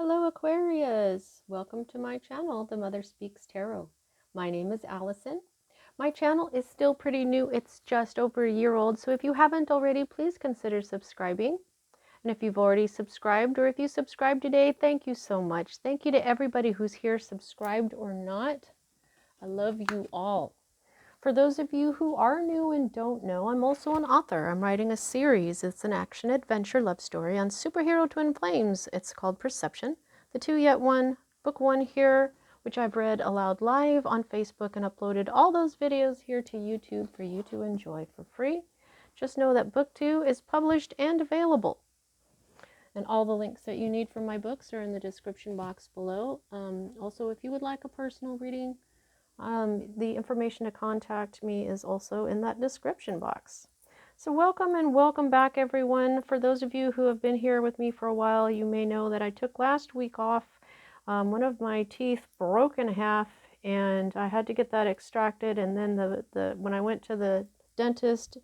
Hello Aquarius! Welcome to my channel, The Mother Speaks Tarot. My name is Allison. My channel is still pretty new. It's just over a year old, so if you haven't already, please consider subscribing. And if you've already subscribed, or if you subscribed today, thank you so much. Thank you to everybody who's here, subscribed or not. I love you all. For those of you who are new and don't know, I'm also an author. I'm writing a series. It's an action-adventure love story on superhero twin flames. It's called Perception. The Two Yet One, book one here, which I've read aloud live on Facebook and uploaded all those videos here to YouTube for you to enjoy for free. Just know that book two is published and available. And all the links that you need for my books are in the description box below. Also, if you would like a personal reading, the information to contact me is also in that description box. So welcome and welcome back, everyone. For those of you who have been here with me for a while, you may know that I took last week off. One of my teeth broke in half and I had to get that extracted, and then when I went to the dentist,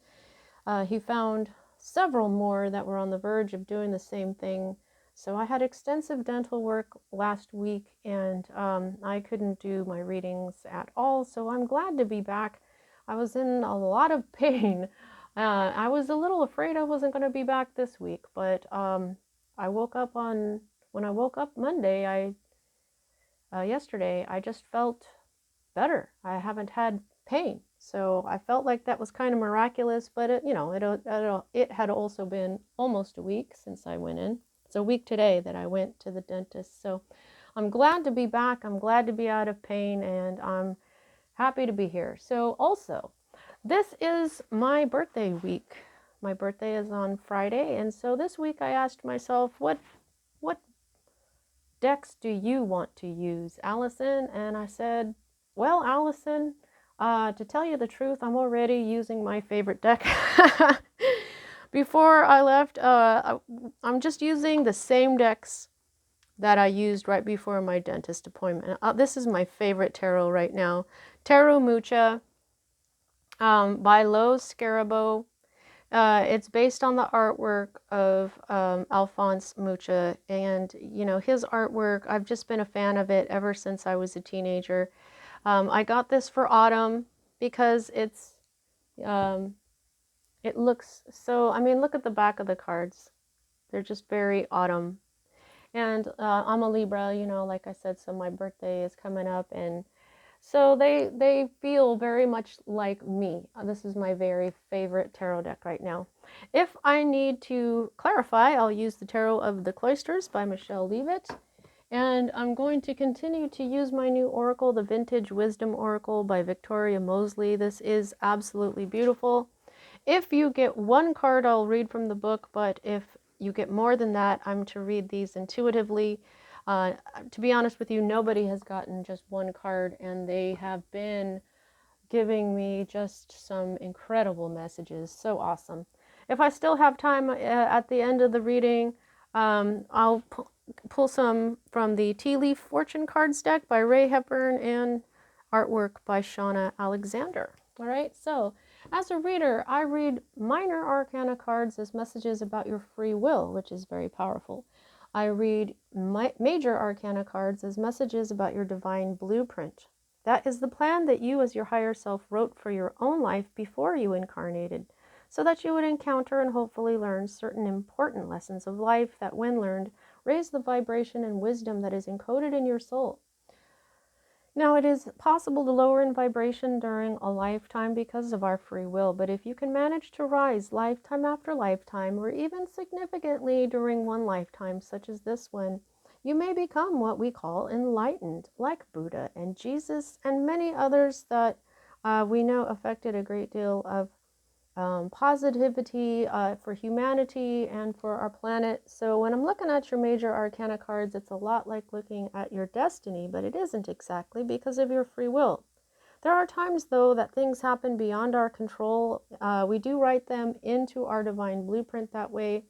he found several more that were on the verge of doing the same thing. So I had extensive dental work last week, and I couldn't do my readings at all. So I'm glad to be back. I was in a lot of pain. I was a little afraid I wasn't going to be back this week, but when I woke up Monday, yesterday, I just felt better. I haven't had pain. So I felt like that was kind of miraculous, but it had also been almost a week since I went in. It's a week today that I went to the dentist. So I'm glad to be back. I'm glad to be out of pain, and I'm happy to be here. So also, this is my birthday week. My birthday is on Friday, and so this week I asked myself, what decks do you want to use, Allison? And I said, well, Allison, to tell you the truth, I'm already using my favorite deck. Before I left, I'm just using the same decks that I used right before my dentist appointment. This is my favorite tarot right now. Tarot Mucha by Lo Scarabo. It's based on the artwork of Alphonse Mucha, and his artwork, I've just been a fan of it ever since I was a teenager. I got this for autumn because it looks so, look at the back of the cards. They're just very autumn. And I'm a Libra, like I said, so my birthday is coming up, and so they feel very much like me. This is my very favorite tarot deck right now. If I need to clarify, I'll use the Tarot of the Cloisters by Michelle Leavitt. And I'm going to continue to use my new oracle, the Vintage Wisdom Oracle by Victoria Mosley. This is absolutely beautiful. If you get one card, I'll read from the book, but if you get more than that, I'm to read these intuitively. To be honest with you, nobody has gotten just one card, and they have been giving me just some incredible messages. So awesome. If I still have time at the end of the reading, I'll pull some from the Tea Leaf Fortune Cards deck by Ray Hepburn and artwork by Shauna Alexander. All right, so as a reader, I read minor arcana cards as messages about your free will, which is very powerful. I read major arcana cards as messages about your divine blueprint. That is the plan that you as your higher self wrote for your own life before you incarnated, so that you would encounter and hopefully learn certain important lessons of life that, when learned, raise the vibration and wisdom that is encoded in your soul. Now, it is possible to lower in vibration during a lifetime because of our free will, but if you can manage to rise lifetime after lifetime, or even significantly during one lifetime, such as this one, you may become what we call enlightened, like Buddha and Jesus and many others that we know affected a great deal of positivity for humanity and for our planet. So when I'm looking at your major arcana cards, it's a lot like looking at your destiny, but it isn't exactly, because of your free will. There are times, though, that things happen beyond our control. We do write them into our divine blueprint that way.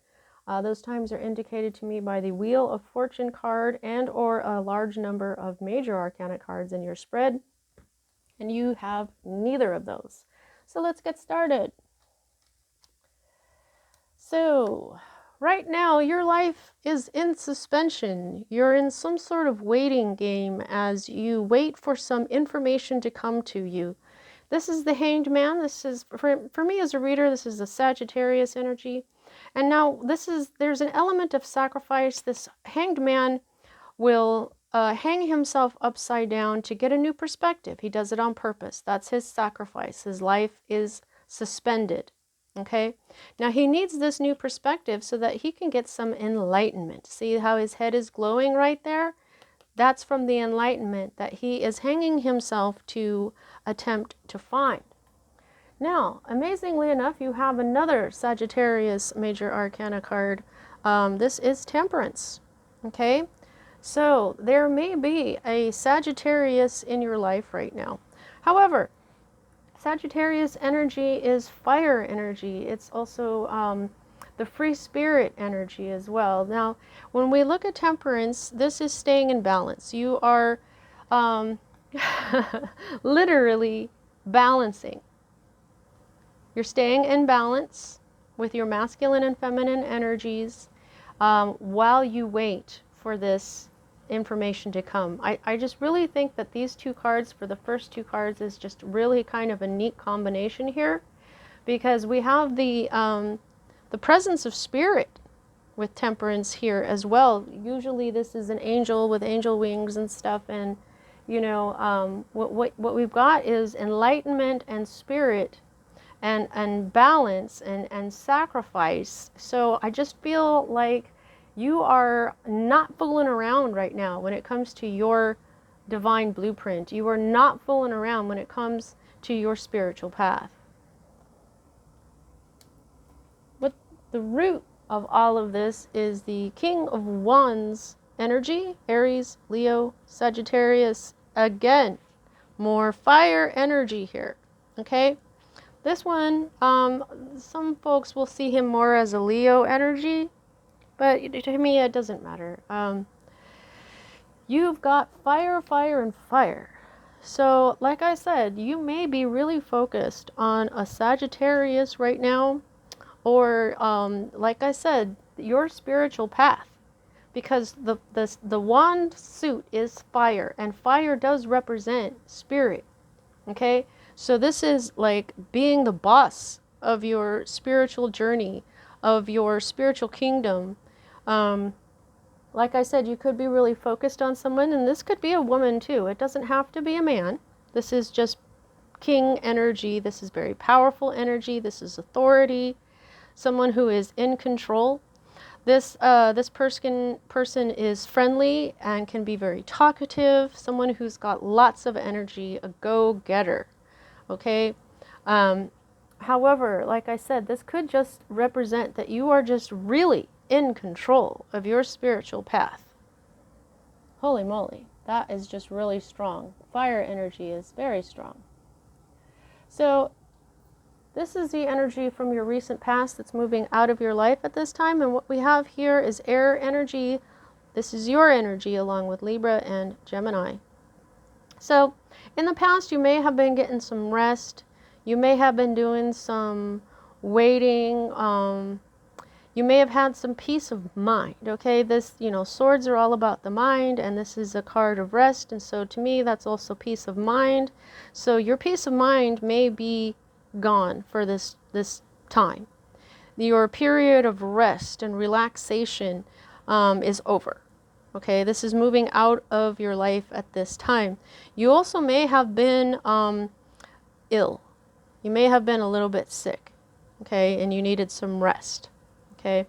Those times are indicated to me by the Wheel of Fortune card and or a large number of major arcana cards in your spread, and you have neither of those. So let's get started. So right now your life is in suspension. You're in some sort of waiting game as you wait for some information to come to you. This is the Hanged Man. This is, for me as a reader, this is the Sagittarius energy. And now there's an element of sacrifice. This Hanged Man will hang himself upside down to get a new perspective. He does it on purpose. That's his sacrifice. His life is suspended. Okay? Now he needs this new perspective so that he can get some enlightenment. See how his head is glowing right there? That's from the enlightenment that he is hanging himself to attempt to find. Now, amazingly enough, you have another Sagittarius Major Arcana card. This is Temperance. Okay? So there may be a Sagittarius in your life right now. However, Sagittarius energy is fire energy. It's also the free spirit energy as well. Now, when we look at Temperance, this is staying in balance. You are literally balancing. You're staying in balance with your masculine and feminine energies while you wait for this information to come. I just really think that these two cards, for the first two cards, is just really kind of a neat combination here, because we have the presence of spirit with Temperance here as well. Usually this is an angel with angel wings and stuff, and you know what we've got is enlightenment and spirit and balance and sacrifice. So I just feel like you are not fooling around right now when it comes to your divine blueprint. You are not fooling around when it comes to your spiritual path. What the root of all of this is the King of Wands energy, Aries, Leo, Sagittarius. Again, more fire energy here. Okay? This one, some folks will see him more as a Leo energy, but to me it doesn't matter. You've got fire, fire, and fire. So, like I said, you may be really focused on a Sagittarius right now, or like I said, your spiritual path, because the wand suit is fire, and fire does represent spirit. Okay? So this is like being the boss of your spiritual journey, of your spiritual kingdom. Like I said, you could be really focused on someone, and this could be a woman too. It doesn't have to be a man. This is just king energy. This is very powerful energy. This is authority. Someone who is in control. This person is friendly and can be very talkative. Someone who's got lots of energy, a go-getter. Okay. However, like I said, this could just represent that you are just really in control of your spiritual path. Holy moly, that is just really strong. Fire energy is very strong. So this is the energy from your recent past that's moving out of your life at this time. And what we have here is air energy. This is your energy along with Libra and Gemini. So in the past, you may have been getting some rest. You may have been doing some waiting. You may have had some peace of mind. Okay, this, swords are all about the mind, and this is a card of rest. And so to me, that's also peace of mind. So your peace of mind may be gone for this time. Your period of rest and relaxation is over. Okay, this is moving out of your life at this time. You also may have been ill. You may have been a little bit sick, okay, and you needed some rest, okay?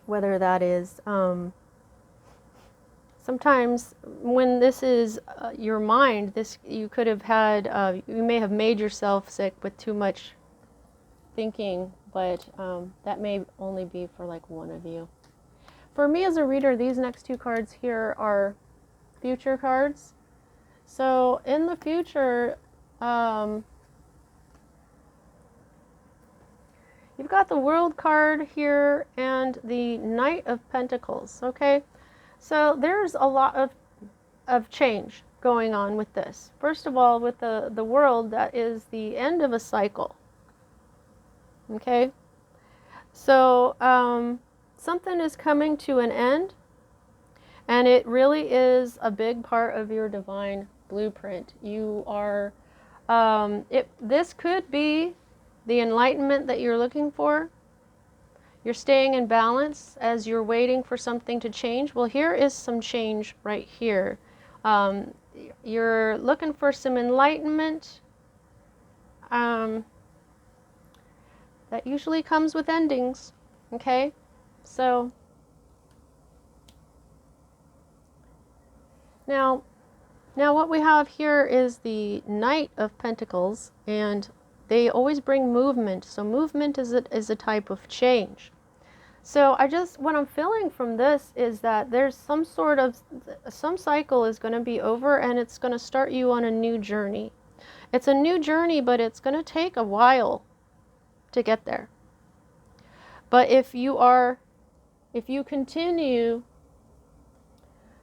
Whether that is, sometimes when this is your mind, you could have had, you may have made yourself sick with too much thinking, but that may only be for like one of you. For me as a reader, these next two cards here are future cards. So in the future, you've got the World card here and the Knight of Pentacles, okay? So there's a lot of change going on with this. First of all, with the World, that is the end of a cycle, okay? So something is coming to an end, and it really is a big part of your divine blueprint. You are, this could be the enlightenment that you're looking for. You're staying in balance as you're waiting for something to change. Well, here is some change right here. Um, you're looking for some enlightenment. That usually comes with endings. Okay? So, now what we have here is the Knight of Pentacles, and they always bring movement. So movement is a type of change. So what I'm feeling from this is that there's some cycle is going to be over, and it's going to start you on a new journey. It's a new journey, but it's going to take a while to get there. But if you continue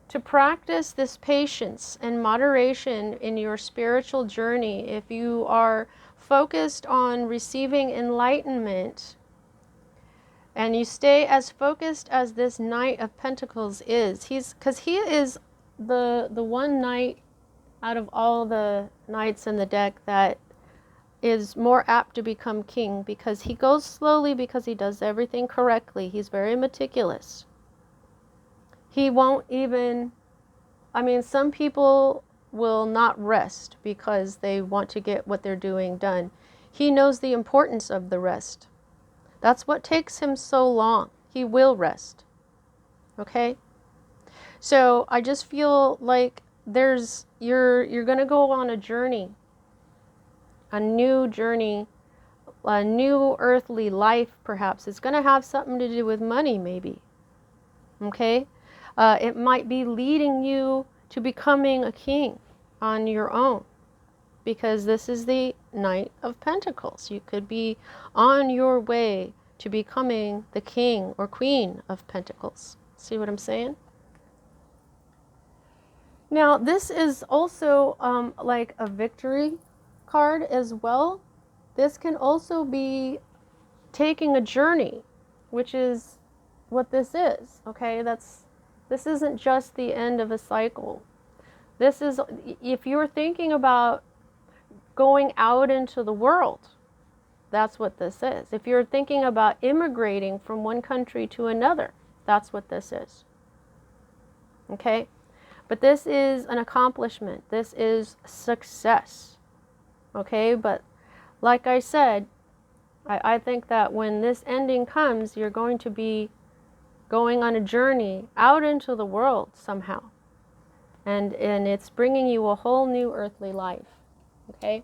to practice this patience and moderation in your spiritual journey, if you are focused on receiving enlightenment, and you stay as focused as this Knight of Pentacles is, because he is the one knight out of all the knights in the deck that is more apt to become king, because he goes slowly, because he does everything correctly. He's very meticulous. He won't even, some people will not rest because they want to get what they're doing done. He knows the importance of the rest. That's what takes him so long. He will rest. Okay? So I just feel like you're going to go on a journey, a new journey, a new earthly life perhaps. It's going to have something to do with money maybe. Okay? It might be leading you to becoming a king on your own, because this is the Knight of Pentacles. You could be on your way to becoming the king or queen of Pentacles. See what I'm saying? Now, this is also like a victory card as well. This can also be taking a journey, which is what this is. Okay, this isn't just the end of a cycle. This is, if you're thinking about going out into the world, that's what this is. If you're thinking about immigrating from one country to another, that's what this is. Okay? But this is an accomplishment. This is success. Okay? But like I said, I think that when this ending comes, you're going to be going on a journey out into the world somehow. And it's bringing you a whole new earthly life. Okay?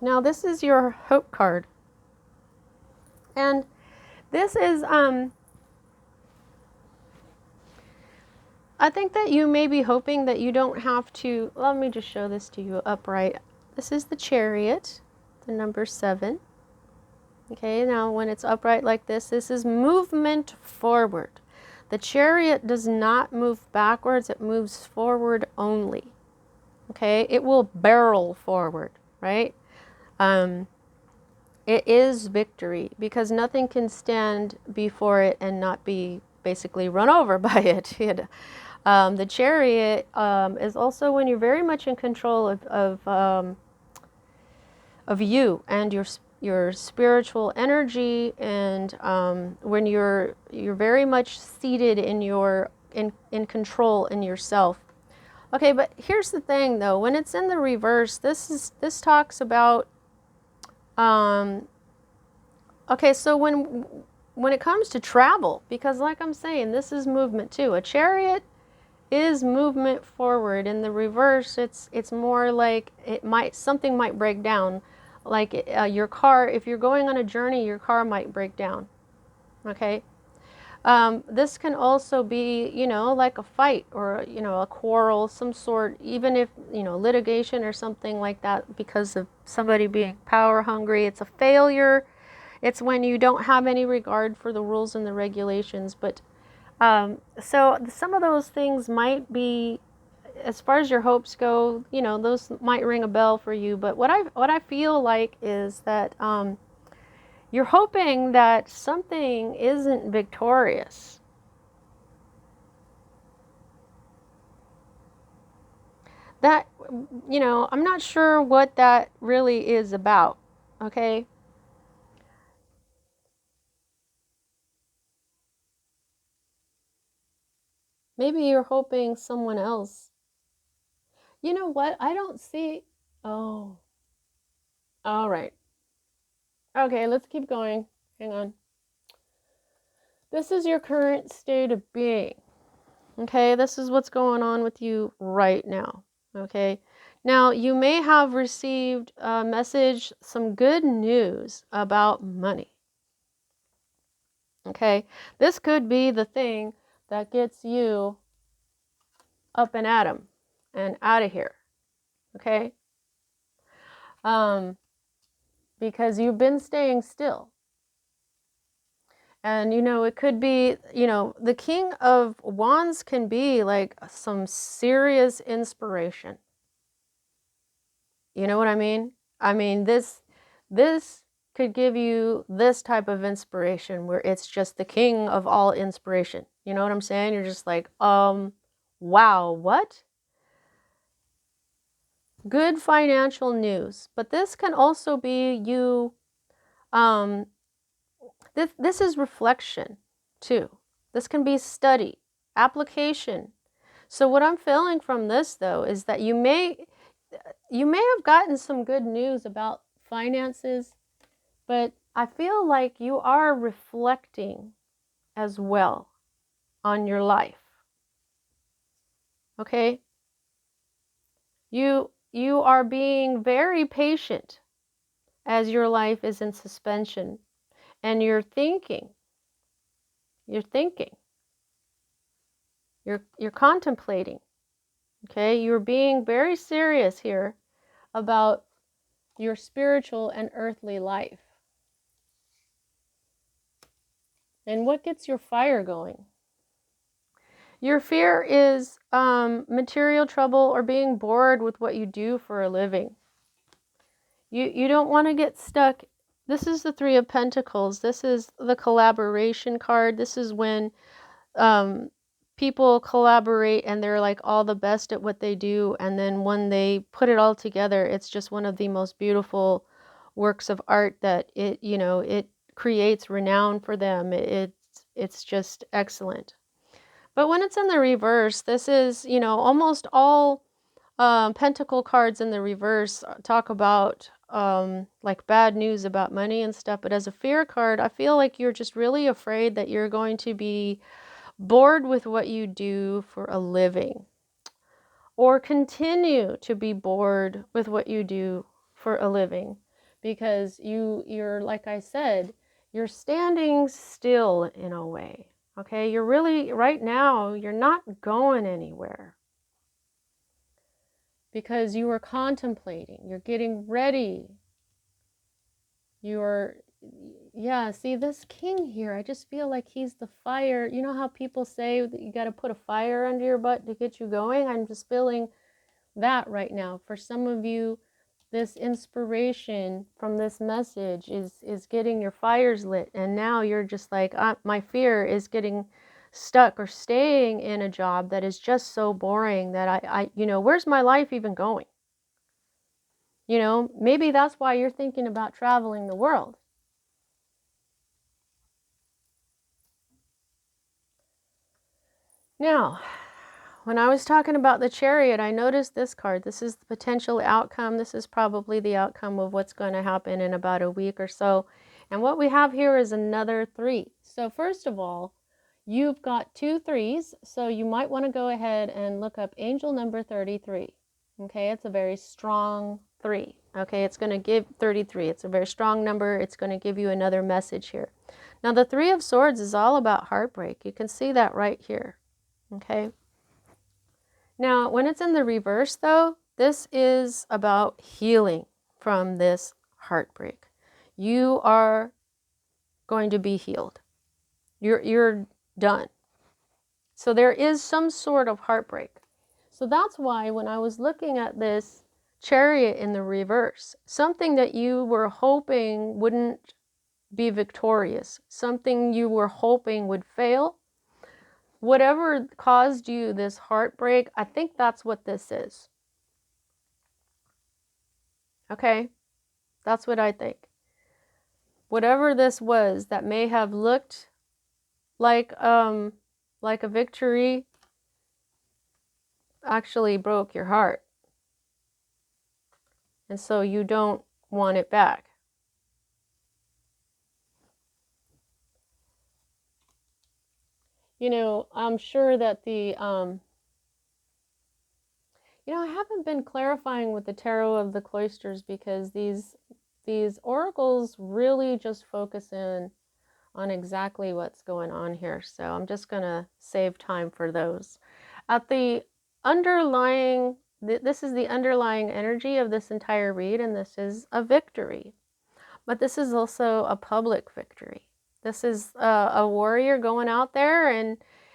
Now this is your Hope card. And this is, I think that you may be hoping that you don't have to, let me just show this to you upright. This is the Chariot, the number 7. Okay, now when it's upright like this is movement forward. The Chariot does not move backwards, it moves forward only. Okay, it will barrel forward, right? It is victory, because nothing can stand before it and not be basically run over by it. The Chariot is also when you're very much in control of you and your spiritual energy, and when you're very much seated in control in yourself. Okay, but here's the thing though, when it's in the reverse, this talks about okay, so when it comes to travel, because like I'm saying, this is movement too. A Chariot is movement forward. In the reverse, it's more like something might break down, like your car. If you're going on a journey, your car might break down. Okay. This can also be, like a fight or, a quarrel, some sort, even if, litigation or something like that, because of somebody being power hungry. It's a failure. It's when you don't have any regard for the rules and the regulations. But so some of those things might be as far as your hopes go, you know, those might ring a bell for you. But what I feel like is that you're hoping that something isn't victorious. That, you know, I'm not sure what that really is about. Okay. Maybe you're hoping someone else. You know what? I don't see. Oh, all right. Okay, let's keep going. Hang on. This is your current state of being. Okay, this is what's going on with you right now. Okay, now you may have received a message, some good news about money. Okay, this could be the thing that gets you up and at 'em and out of here. Okay, because you've been staying still. And, you know, it could be, you know, the King of Wands can be like some serious inspiration. You know what I mean? I mean, this could give you this type of inspiration where it's just the king of all inspiration. You know what I'm saying? You're just like, wow, what? Good financial news. But this can also be you, this is reflection too. This can be study, application. So what I'm feeling from this though is that you may have gotten some good news about finances, but I feel like you are reflecting as well on your life. Okay? You are being very patient as your life is in suspension, and you're thinking, you're contemplating. Okay? You're being very serious here about your spiritual and earthly life. And what gets your fire going? Your fear is material trouble or being bored with what you do for a living. You don't want to get stuck. This is the Three of Pentacles. This is the collaboration card. This is when people collaborate and they're like all the best at what they do. And then when they put it all together, it's just one of the most beautiful works of art that it, you know, it creates renown for them. It's just excellent. But when it's in the reverse, this is, you know, almost all pentacle cards in the reverse talk about like bad news about money and stuff. But as a fear card, I feel like you're just really afraid that you're going to be bored with what you do for a living, or continue to be bored with what you do for a living, because you're, like I said, you're standing still in a way. Okay, you're really, right now, you're not going anywhere because you are contemplating, you're getting ready. You're, yeah, see this king here, I just feel like he's the fire. You know how people say that you got to put a fire under your butt to get you going? I'm just feeling that right now. For some of you, this inspiration from this message is getting your fires lit, and now you're just like, my fear is getting stuck or staying in a job that is just so boring that I you know, where's my life even going? You know, maybe that's why you're thinking about traveling the world. Now, when I was talking about the Chariot, I noticed this card. This is the potential outcome. This is probably the outcome of what's going to happen in about a week or so. And what we have here is another 3. So first of all, you've got 2 3s, so you might want to go ahead and look up angel number 33. Okay, it's a very strong 3. Okay, it's going to give 33. It's a very strong number. It's going to give you another message here. Now, the 3 of Swords is all about heartbreak. You can see that right here. Okay. Now, when it's in the reverse, though, this is about healing from this heartbreak. You are going to be healed. You're done. So there is some sort of heartbreak. So that's why when I was looking at this Chariot in the reverse, something that you were hoping wouldn't be victorious, something you were hoping would fail, whatever caused you this heartbreak, I think that's what this is. Okay? That's what I think. Whatever this was that may have looked like a victory actually broke your heart. And so you don't want it back. You know, I'm sure that the you know, I haven't been clarifying with the Tarot of the Cloisters because these oracles really just focus in on exactly what's going on here. So I'm just going to save time for those. At the underlying, this is the underlying energy of this entire read, and this is a victory. But this is also a public victory. This is a warrior going out there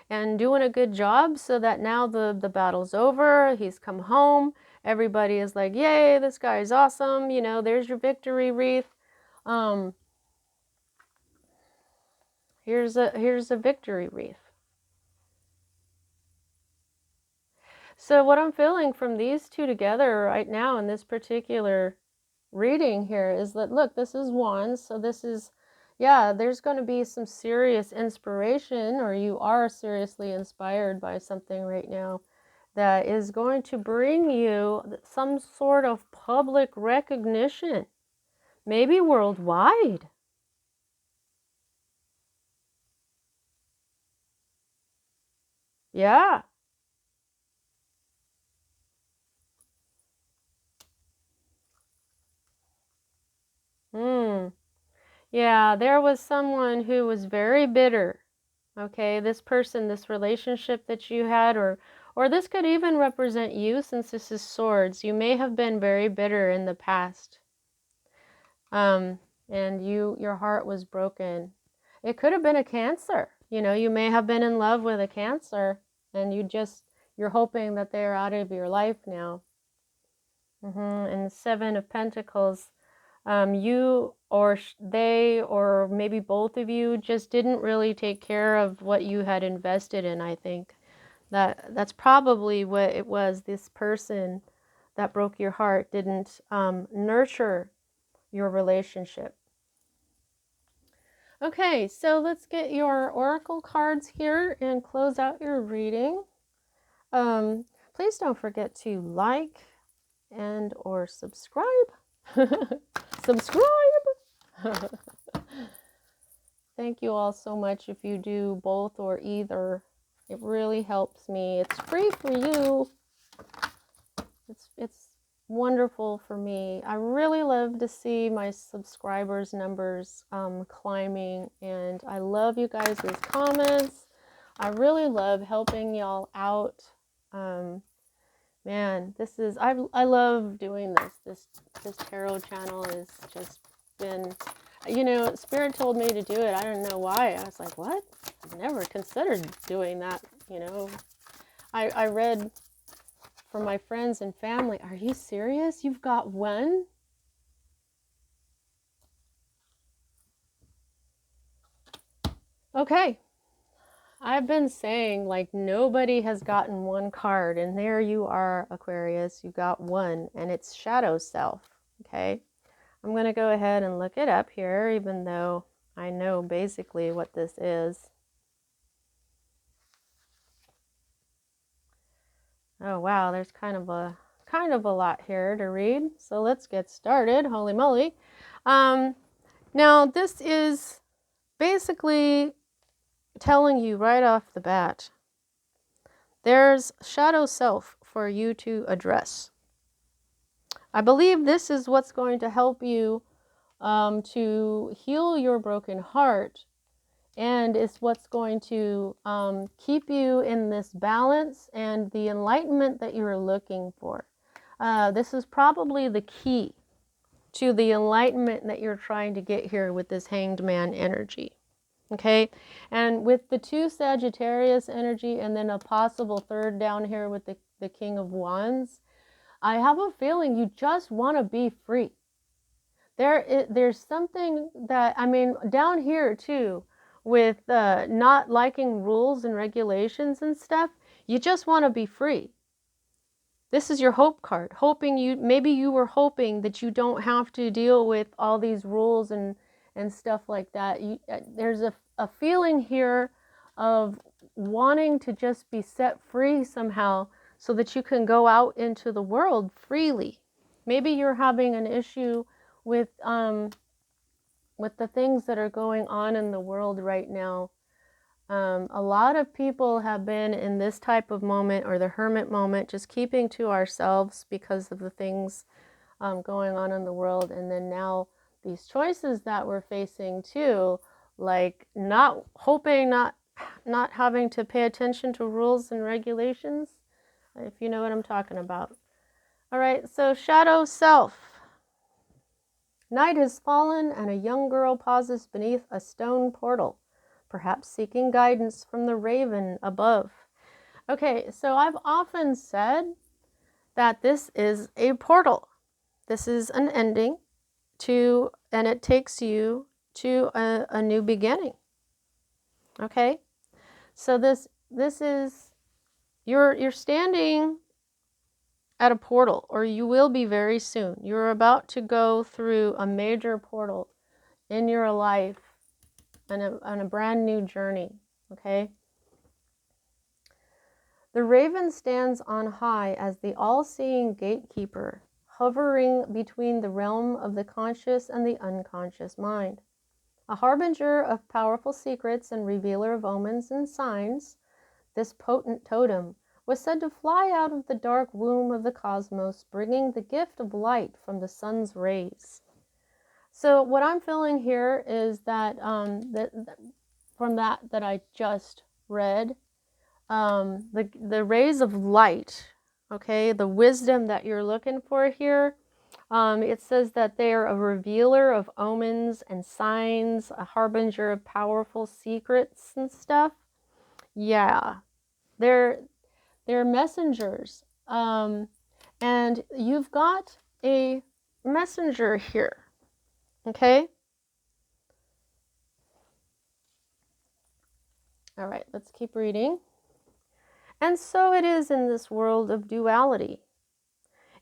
and doing a good job so that now the battle's over. He's come home. Everybody is like, yay, this guy is awesome. You know, there's your victory wreath. Here's a victory wreath. So what I'm feeling from these two together right now in this particular reading here is that, look, this is Wands, so this is, yeah, there's going to be some serious inspiration, or you are seriously inspired by something right now that is going to bring you some sort of public recognition, maybe worldwide. Yeah. Yeah, there was someone who was very bitter. Okay, this person, this relationship that you had, or this could even represent you, since this is swords. You may have been very bitter in the past. And your heart was broken. It could have been a Cancer. You know, you may have been in love with a Cancer and you're hoping that they're out of your life now. And the Seven of Pentacles, you or they, or maybe both of you, just didn't really take care of what you had invested in. I think that's probably what it was. This person that broke your heart didn't nurture your relationship. Okay, so let's get your oracle cards here and close out your reading. Please don't forget to like and or subscribe. Subscribe! Thank you all so much if you do both or either. It really helps me. It's free for you. It's wonderful for me. I really love to see my subscribers numbers climbing, and I love you guys' comments. I really love helping y'all out. Man, this is I love doing this tarot channel has just been, you know, Spirit told me to do it. I don't know why. I was like, what? I've never considered doing that, you know. I read from my friends and family, are you serious? You've got one? Okay. I've been saying, like, nobody has gotten one card, and there you are, Aquarius. You got one, and it's Shadow Self. Okay. I'm going to go ahead and look it up here, even though I know basically what this is. Oh wow, there's kind of a lot here to read. So let's get started. Holy moly. Now this is basically telling you right off the bat, there's shadow self for you to address. I believe this is what's going to help you to heal your broken heart, and it's what's going to keep you in this balance and the enlightenment that you're looking for. This is probably the key to the enlightenment that you're trying to get here with this Hanged Man energy. Okay, and with the two Sagittarius energy and then a possible third down here with the the King of Wands, I have a feeling you just want to be free. There's something that, I mean, down here too, with not liking rules and regulations and stuff, you just want to be free. This is your hope card, maybe you were hoping that you don't have to deal with all these rules and stuff like that. There's a feeling here of wanting to just be set free somehow so that you can go out into the world freely. Maybe you're having an issue with the things that are going on in the world right now. A lot of people have been in this type of moment, or the hermit moment, just keeping to ourselves because of the things going on in the world. And then now these choices that we're facing too, like not having to pay attention to rules and regulations, if you know what I'm talking about. All right, so shadow self. Night has fallen and a young girl pauses beneath a stone portal, perhaps seeking guidance from the raven above. Okay, so I've often said that this is a portal. This is an ending and it takes you to a new beginning. Okay, so this is, you're standing at a portal, or you will be very soon. You're about to go through a major portal in your life on a brand new journey. Okay. The raven stands on high as the all-seeing gatekeeper, hovering between the realm of the conscious and the unconscious mind. A harbinger of powerful secrets and revealer of omens and signs, this potent totem was said to fly out of the dark womb of the cosmos, bringing the gift of light from the sun's rays. So what I'm feeling here is that, from that I just read, the rays of light, okay, the wisdom that you're looking for here, it says that they are a revealer of omens and signs, a harbinger of powerful secrets and stuff. Yeah, they're messengers, and you've got a messenger here. Okay. All right, let's keep reading. And so it is in this world of duality.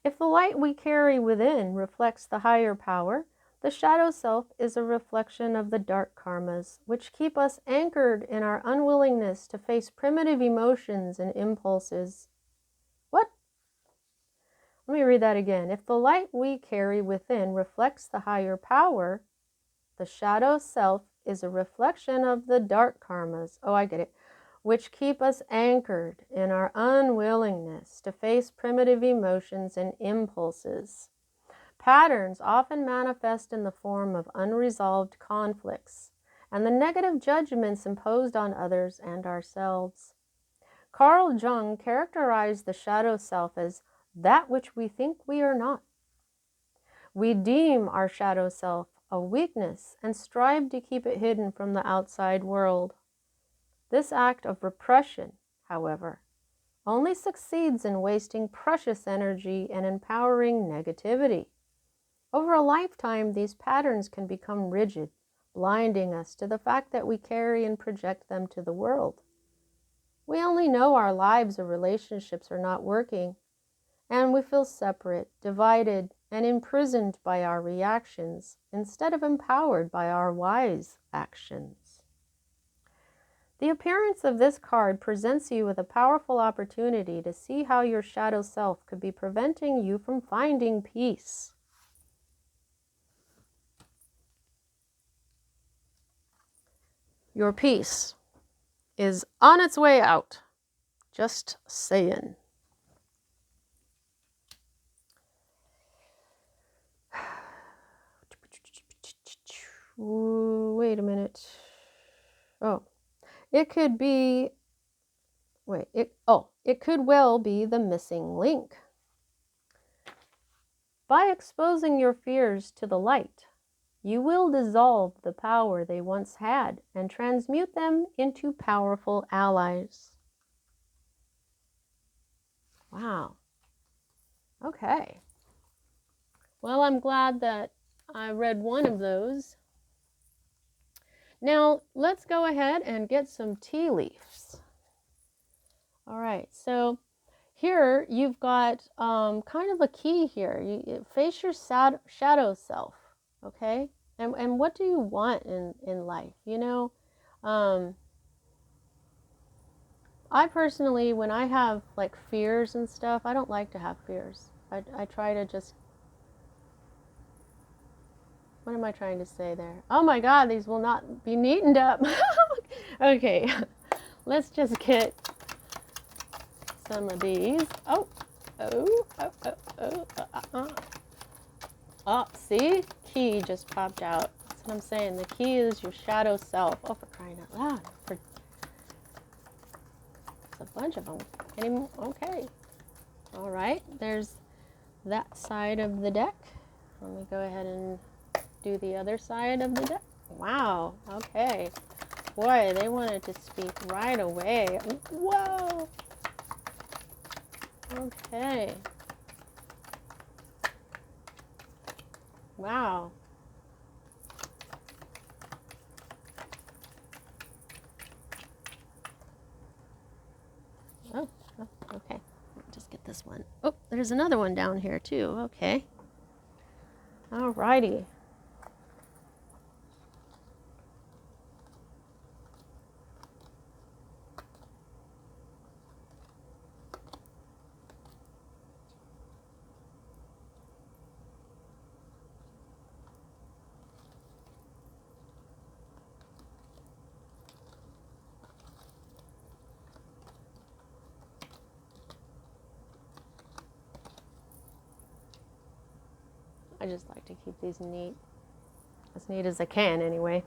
If the light we carry within reflects the higher power, the shadow self is a reflection of the dark karmas, which keep us anchored in our unwillingness to face primitive emotions and impulses. What? Let me read that again. If the light we carry within reflects the higher power, the shadow self is a reflection of the dark karmas. Oh, I get it. Which keep us anchored in our unwillingness to face primitive emotions and impulses. Patterns often manifest in the form of unresolved conflicts and the negative judgments imposed on others and ourselves. Carl Jung characterized the shadow self as that which we think we are not. We deem our shadow self a weakness and strive to keep it hidden from the outside world. This act of repression, however, only succeeds in wasting precious energy and empowering negativity. Over a lifetime, these patterns can become rigid, blinding us to the fact that we carry and project them to the world. We only know our lives or relationships are not working, and we feel separate, divided, and imprisoned by our reactions instead of empowered by our wise actions. The appearance of this card presents you with a powerful opportunity to see how your shadow self could be preventing you from finding peace. Your peace is on its way out. Just saying. Wait a minute. Oh. It could be, it could well be the missing link. By exposing your fears to the light, you will dissolve the power they once had and transmute them into powerful allies. Wow. Okay. Well, I'm glad that I read one of those. Now, let's go ahead and get some tea leaves. All right, so here you've got kind of a key here. You face your shadow self, okay? And what do you want in life? You know, I personally, when I have like fears and stuff, I don't like to have fears. I try to just, what am I trying to say there? Oh my God, these will not be neatened up. Okay, let's just get some of these. Oh, see? Key just popped out. That's what I'm saying. The key is your shadow self. Oh, for crying out loud. There's a bunch of them. Okay. All right. There's that side of the deck. Let me go ahead and do the other side of the deck. Wow. Okay. Boy, they wanted to speak right away. Whoa. Okay. Wow. Oh, okay. Just get this one. Oh, there's another one down here too. Okay. All righty. I just like to keep these neat. As neat as I can, anyway.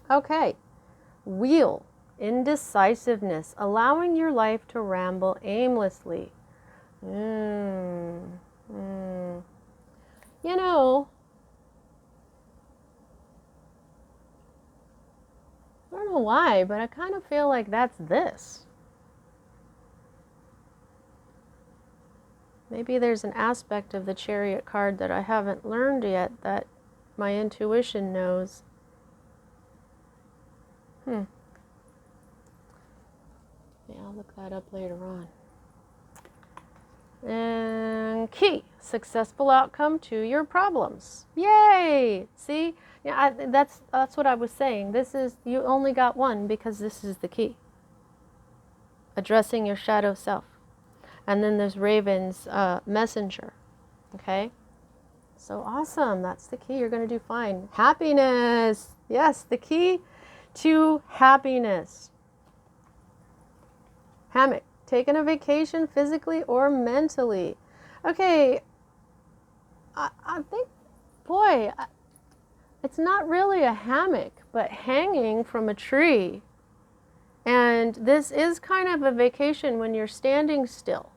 Okay. Wheel. Indecisiveness. Allowing your life to ramble aimlessly. You know, I don't know why, but I kind of feel like that's this. Maybe there's an aspect of the Chariot card that I haven't learned yet that my intuition knows. Yeah, I'll look that up later on. And key, successful outcome to your problems. Yay! See, yeah, that's what I was saying. This is, you only got one because this is the key. Addressing your shadow self. And then there's Raven's messenger. Okay? So awesome. That's the key. You're going to do fine. Happiness. Yes, the key to happiness. Hammock. Taking a vacation physically or mentally. Okay. I think, boy, it's not really a hammock, but hanging from a tree. And this is kind of a vacation when you're standing still.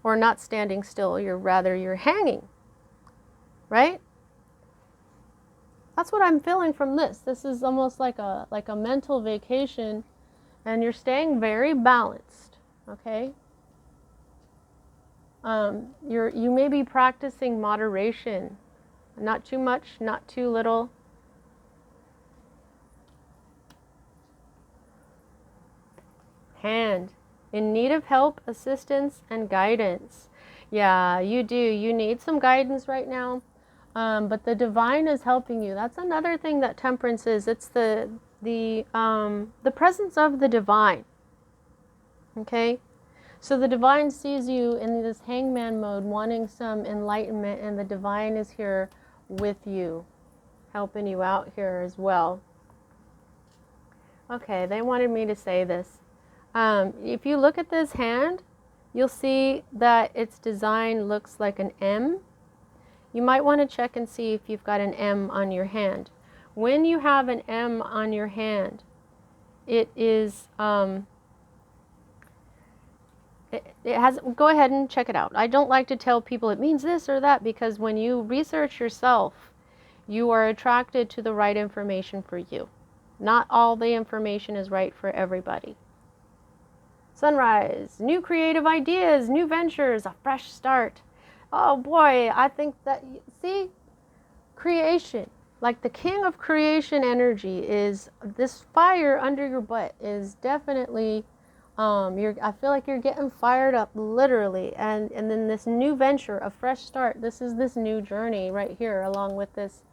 Or not standing still, you're hanging. Right? That's what I'm feeling from this. This is almost like a mental vacation, and you're staying very balanced, okay? You may be practicing moderation. Not too much, not too little. Hand. In need of help, assistance, and guidance. Yeah, you do. You need some guidance right now. But the divine is helping you. That's another thing that Temperance is. It's the presence of the divine. Okay? So the divine sees you in this hangman mode, wanting some enlightenment, and the divine is here with you, helping you out here as well. Okay, they wanted me to say this. If you look at this hand, you'll see that its design looks like an M. You might want to check and see if you've got an M on your hand. When you have an M on your hand, it is, it has, go ahead and check it out. I don't like to tell people it means this or that, because when you research yourself, you are attracted to the right information for you. Not all the information is right for everybody. Sunrise, new creative ideas, new ventures, a fresh start. Oh boy, I think that, see, creation, like the king of creation energy is this fire under your butt is definitely, I feel like you're getting fired up literally. And then this new venture, a fresh start, this is this new journey right here along with this,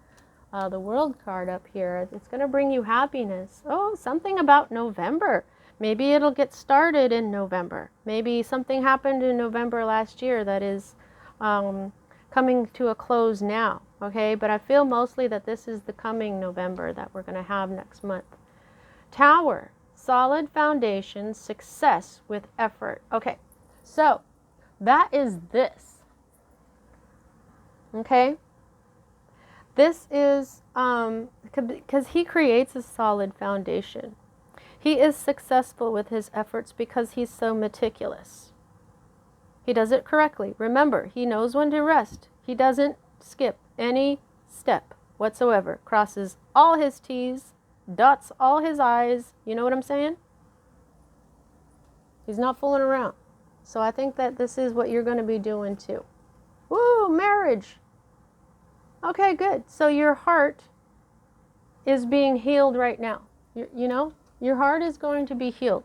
the world card up here. It's going to bring you happiness. Oh, something about November. Maybe it'll get started in November. Maybe something happened in November last year that is coming to a close now. Okay, but I feel mostly that this is the coming November that we're going to have next month. Tower, solid foundation, success with effort. Okay, so that is this. Okay, this is because he creates a solid foundation. He is successful with his efforts because he's so meticulous. He does it correctly. Remember, he knows when to rest. He doesn't skip any step whatsoever. Crosses all his T's, dots all his I's. You know what I'm saying? He's not fooling around. So I think that this is what you're going to be doing too. Woo, marriage. Okay, good. So your heart is being healed right now. You know? Your heart is going to be healed.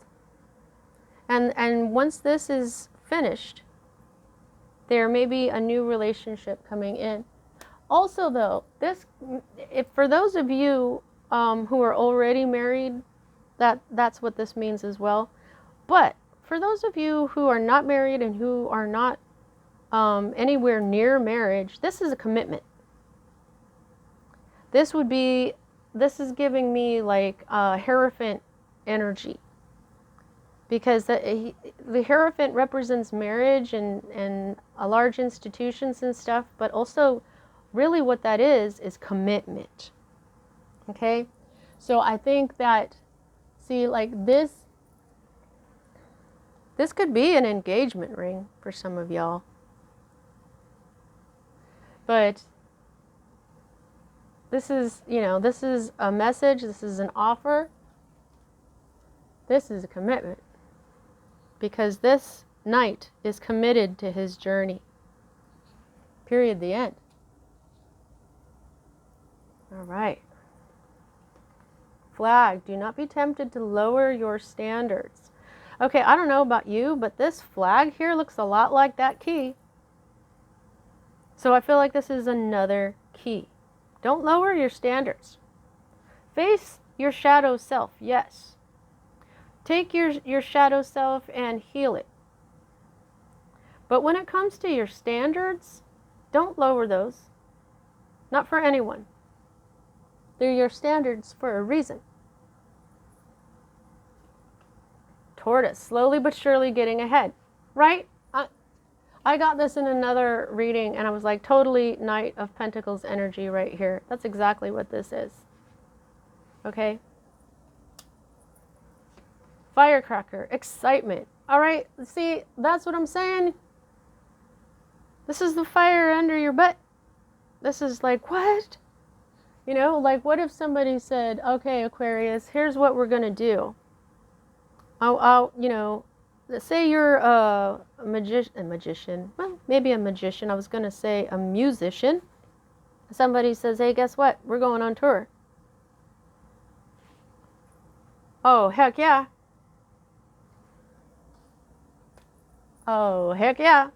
And once this is finished, there may be a new relationship coming in. Also though, if for those of you who are already married, that's what this means as well. But for those of you who are not married and who are not anywhere near marriage, this is a commitment. This is giving me like Hierophant energy, because the Hierophant represents marriage and large institutions and stuff, but also really what that is commitment. Okay, so I think that, see, like this could be an engagement ring for some of y'all, but this is, this is a message, this is an offer, this is a commitment. Because this knight is committed to his journey. Period, the end. All right. Flag, do not be tempted to lower your standards. Okay, I don't know about you, but this flag here looks a lot like that key. So I feel like this is another key. Don't lower your standards. Face your shadow self, yes. Take your shadow self and heal it. But when it comes to your standards, don't lower those. Not for anyone. They're your standards for a reason. Tortoise, slowly but surely getting ahead. Right? I got this in another reading and I was like, totally Knight of Pentacles energy right here. That's exactly what this is. Okay? Firecracker, excitement. All right, see, that's what I'm saying. This is the fire under your butt. This is like, what? You know, like what if somebody said, okay, Aquarius, here's what we're going to do. Say you're a magician. Well, maybe a magician. I was going to say a musician. Somebody says, hey, guess what? We're going on tour. Oh, heck yeah. Oh, heck yeah.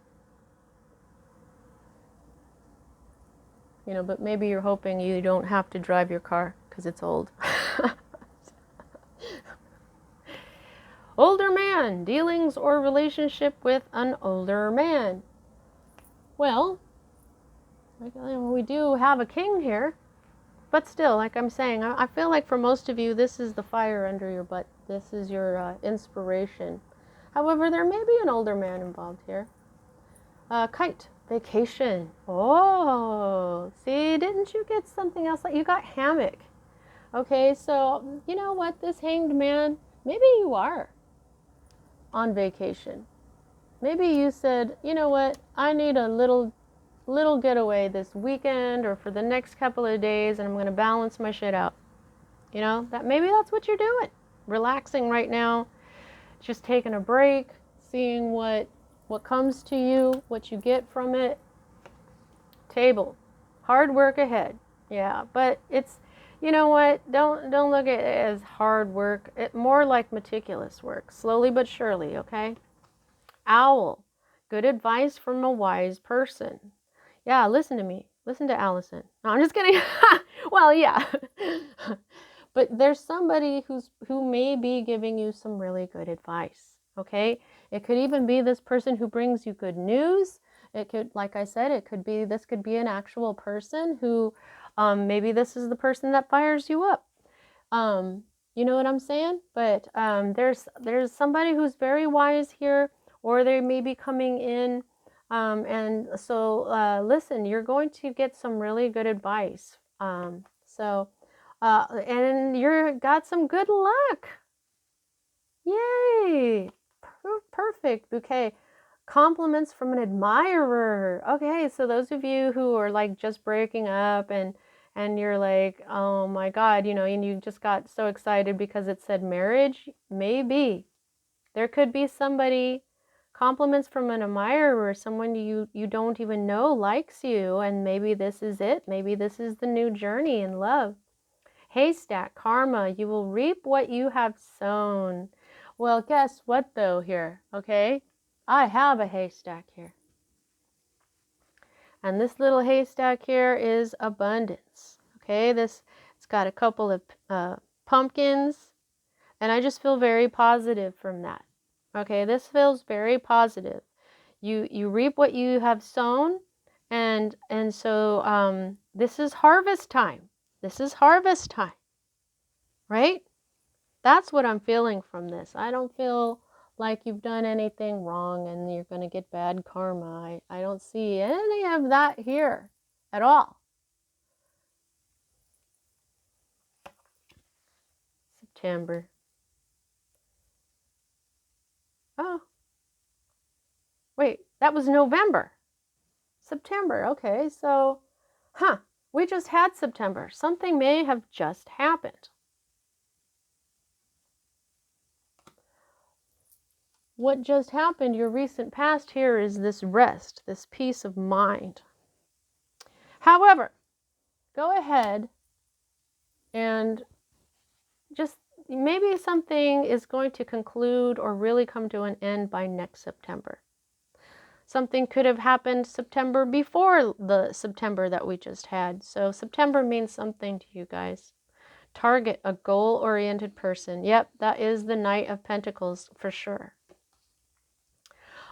But maybe you're hoping you don't have to drive your car because it's old. Older man, dealings or relationship with an older man. Well, we do have a king here, but still, like I'm saying, I feel like for most of you, this is the fire under your butt. This is your inspiration. However, there may be an older man involved here. Kite, vacation. Oh, see, didn't you get something else? You got hammock. Okay, so you know what? This hanged man, maybe you are on vacation. Maybe you said, you know what? I need a little getaway this weekend or for the next couple of days, and I'm going to balance my shit out. Maybe that's what you're doing. Relaxing right now. just taking a break, seeing what comes to you, what you get from it. Table. Hard work ahead. Yeah, but it's, you know what? Don't look at it as hard work. It more like meticulous work, slowly but surely, okay? Owl. Good advice from a wise person. Yeah, listen to me. Listen to Allison. No, I'm just kidding. Well, yeah. But there's somebody who may be giving you some really good advice, okay? It could even be this person who brings you good news. It could, like I said, this could be an actual person who, maybe this is the person that fires you up. You know what I'm saying? But there's somebody who's very wise here, or they may be coming in. And so listen, you're going to get some really good advice. And you're got some good luck. Yay! Perfect bouquet. Compliments from an admirer. Okay, so those of you who are like just breaking up and you're like, oh my God, you know, and you just got so excited because it said marriage, maybe there could be somebody, compliments from an admirer, someone you don't even know likes you, and maybe this is it. Maybe this is the new journey in love. Haystack, karma, you will reap what you have sown. Well, guess what though here, okay? I have a haystack here. And this little haystack here is abundance, okay? It's got a couple of pumpkins, and I just feel very positive from that. Okay, this feels very positive. You reap what you have sown, and so this is harvest time. This is harvest time, right? That's what I'm feeling from this. I don't feel like you've done anything wrong and you're going to get bad karma. I don't see any of that here at all. September. Oh, wait, that was November. September, okay, so, we just had September. Something may have just happened. What just happened, your recent past here, is this rest, this peace of mind. However, go ahead and just maybe something is going to conclude or really come to an end by next September. Something could have happened September before the September that we just had. So September means something to you guys. Target a goal-oriented person. Yep, that is the Knight of Pentacles for sure.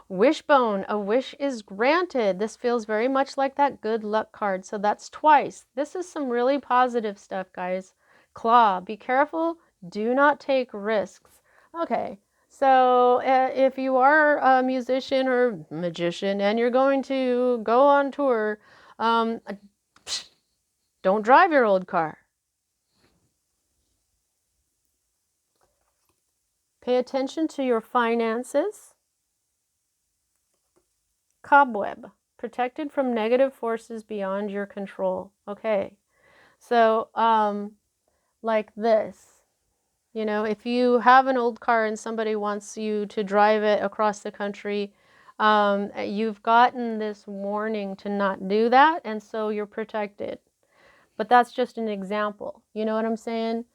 Wishbone, a wish is granted. This feels very much like that good luck card. So that's twice. This is some really positive stuff, guys. Claw, be careful. Do not take risks. Okay, so if you are a musician or magician and you're going to go on tour, don't drive your old car. Pay attention to your finances. Cobweb, protected from negative forces beyond your control. Okay, so like this. You know, if you have an old car and somebody wants you to drive it across the country, you've gotten this warning to not do that, and so you're protected. But that's just an example. You know what I'm saying?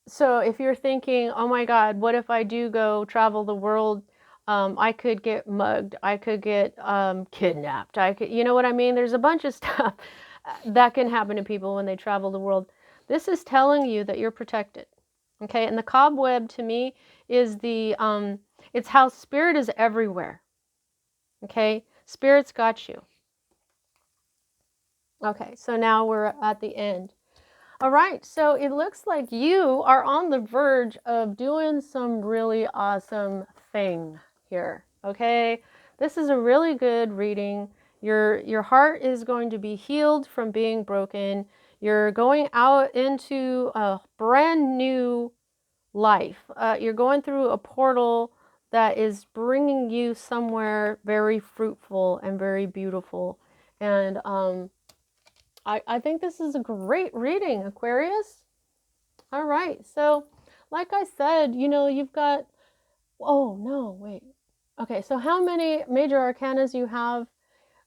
So if you're thinking, oh my God, what if I do go travel the world? I could get mugged. I could get kidnapped. You know what I mean? There's a bunch of stuff that can happen to people when they travel the world. This is telling you that you're protected. Okay, and the cobweb to me is it's how spirit is everywhere. Okay, spirit's got you. Okay, so now we're at the end. All right, so it looks like you are on the verge of doing some really awesome thing here, okay? This is a really good reading. Your heart is going to be healed from being broken. You're going out into a brand new life. You're going through a portal that is bringing you somewhere very fruitful and very beautiful. And I think this is a great reading, Aquarius. All right. So, like I said, you know, you've got, oh, no, wait. Okay, so how many major arcanas you have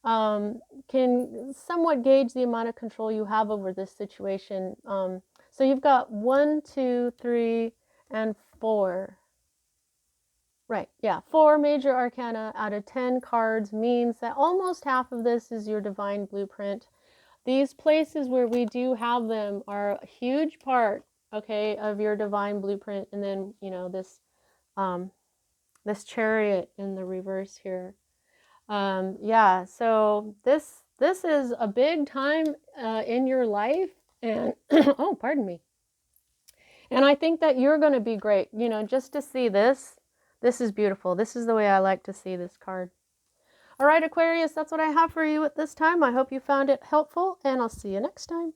can somewhat gauge the amount of control you have over this situation. So you've got 1, 2, 3, and 4. Right, yeah, 4 major arcana out of 10 cards means that almost half of this is your divine blueprint. These places where we do have them are a huge part, okay, of your divine blueprint. And then, you know, this chariot in the reverse here. Yeah, so this is a big time in your life, and oh, pardon me. And I think that you're going to be great. You know, just to see this, this is beautiful. This is the way I like to see this card. All right, Aquarius, that's what I have for you at this time. I hope you found it helpful, and I'll see you next time.